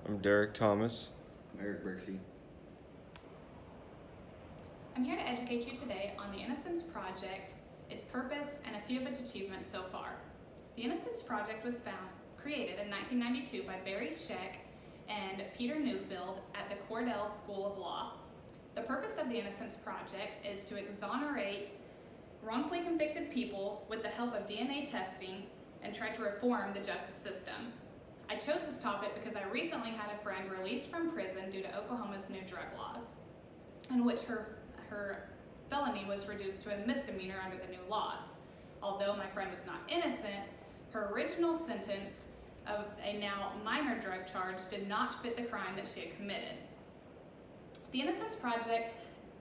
I'm Derek Thomas. I'm Eric Brixey. I'm here to educate you today on the Innocence Project, its purpose, and a few of its achievements so far. The Innocence Project was created in 1992 by Barry Scheck and Peter Newfield at the Cordell School of Law. The purpose of the Innocence Project is to exonerate wrongfully convicted people with the help of DNA testing and try to reform the justice system. I chose this topic because I recently had a friend released from prison due to Oklahoma's new drug laws, in which her felony was reduced to a misdemeanor under the new laws. Although my friend was not innocent, her original sentence of a now minor drug charge did not fit the crime that she had committed. The Innocence Project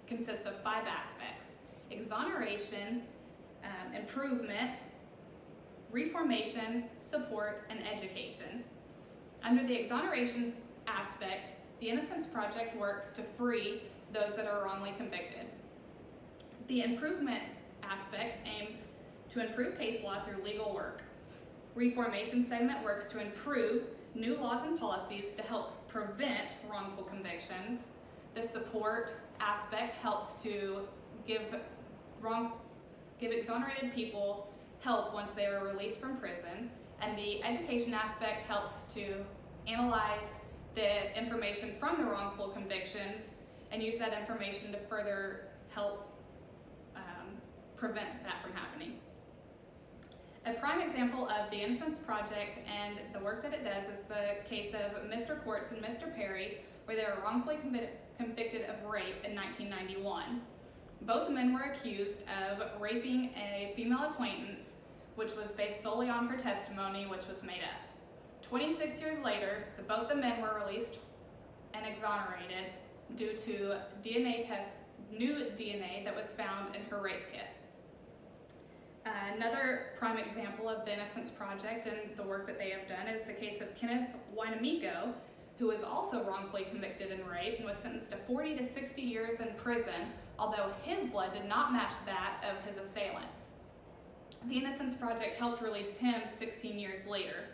consists of 5 aspects: exoneration, improvement, reformation, support, and education. Under the exonerations aspect, the Innocence Project works to free those that are wrongly convicted. The improvement aspect aims to improve case law through legal work. Reformation segment works to improve new laws and policies to help prevent wrongful convictions. The support aspect helps to give exonerated people help once they are released from prison. And the education aspect helps to analyze the information from the wrongful convictions and use that information to further help prevent that from happening. A prime example of the Innocence Project and the work that it does is the case of Mr. Quartz and Mr. Perry, where they were wrongfully convicted of rape in 1991. Both men were accused of raping a female acquaintance, which was based solely on her testimony, which was made up. 26 years later, both the men were released and exonerated due to new DNA that was found in her rape kit. Another prime example of the Innocence Project and the work that they have done is the case of Kenneth Wynamico, who was also wrongfully convicted in rape and was sentenced to 40 to 60 years in prison, although his blood did not match that of his assailants. The Innocence Project helped release him 16 years later.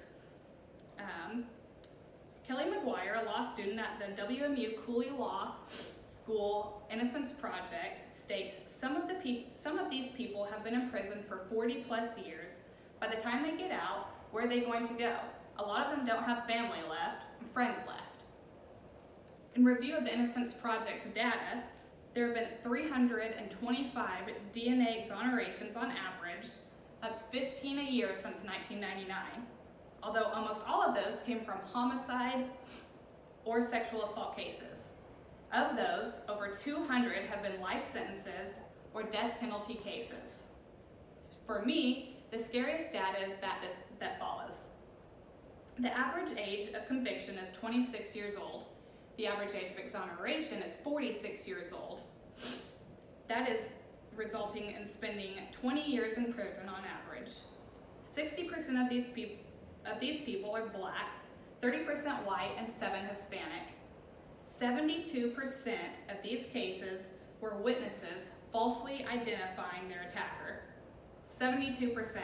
Kelly McGuire, a law student at the WMU Cooley Law School Innocence Project, states some of these people have been in prison for 40 plus years. By the time they get out, where are they going to go? A lot of them don't have family left and friends left. In review of the Innocence Project's data, there have been 325 DNA exonerations on average. That's 15 a year since 1999. Although almost all of those came from homicide or sexual assault cases. Of those, over 200 have been life sentences or death penalty cases. For me, the scariest data is that follows. The average age of conviction is 26 years old. The average age of exoneration is 46 years old. That is resulting in spending 20 years in prison on average. 60% of these people are black, 30% white, and 7 Hispanic. 72% of these cases were witnesses falsely identifying their attacker. 72%.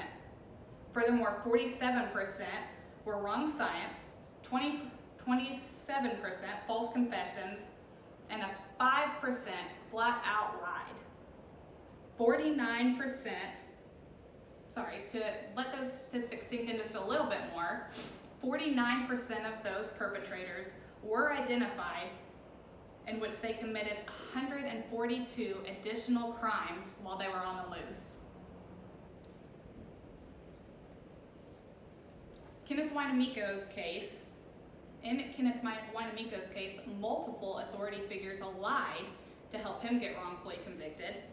Furthermore, 47% were wrong science, 27% false confessions, and a 5% flat out lied. 49%, to let those statistics sink in just a little bit more, 49% of those perpetrators were identified, in which they committed 142 additional crimes while they were on the loose. In Kenneth Wynamico's case, multiple authority figures lied to help him get wrongfully convicted.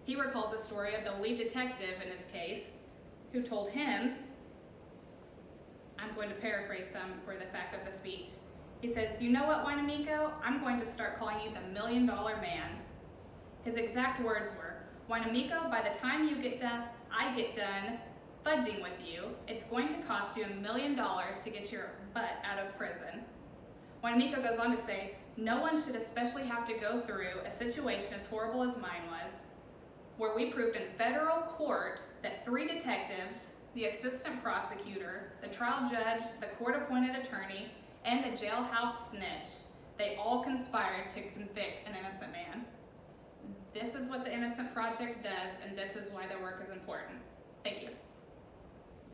He recalls a story of the lead detective in his case who told him, I'm going to paraphrase some for the fact of the speech. He says, "You know what, Wynamico? I'm going to start calling you the $1 Million Man." His exact words were, "Wynamico, by the time I get done fudging with you, it's going to cost you $1 million to get your butt out of prison." Wynamico goes on to say, "No one should especially have to go through a situation as horrible as mine was, where we proved in federal court that 3 detectives, the assistant prosecutor, the trial judge, the court-appointed attorney, and the jailhouse snitch, they all conspired to convict an innocent man. This is what the Innocent Project does, and this is why their work is important. Thank you.